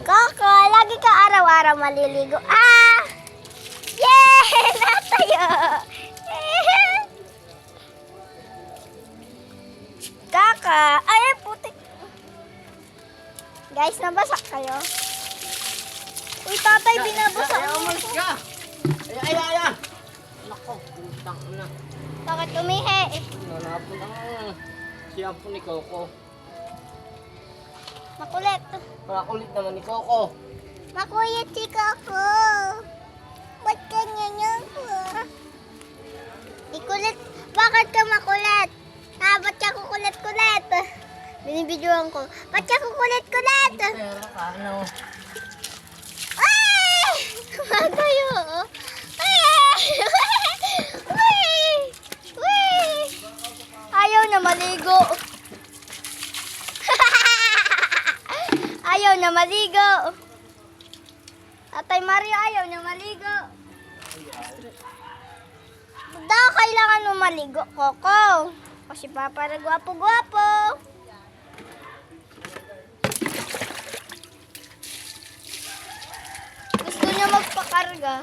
daw. Coco, lagi ka araw-araw maliligo. Ah! Yay! Natayo! Kaka! Ay, putik! Guys, nabasak kayo? Uy, tatay, binabasak Ay, mo. umalis ka. Ay. Nako, putang na. Bakit umihi? Nanapon ang shampoo ni Coco. Makulit. Makulit naman ni Coco. Makulit si Coco. Ba't ganyan ako? Ikulit. Bakit ka makulit? Ba't ka kukulit-kulit? Binibidyoan ko. Ba't ka kukulit-kulit? Pero ano? Ay! Matayo. Ay! Uy! Uy! Ayaw na maligo. Ayaw na maligo. Tatay Mario, ayaw na maligo. Daw kailangan mo maligo, Coco. Kasi Papa na gwapo-gwapo. Gusto niya magpakarga.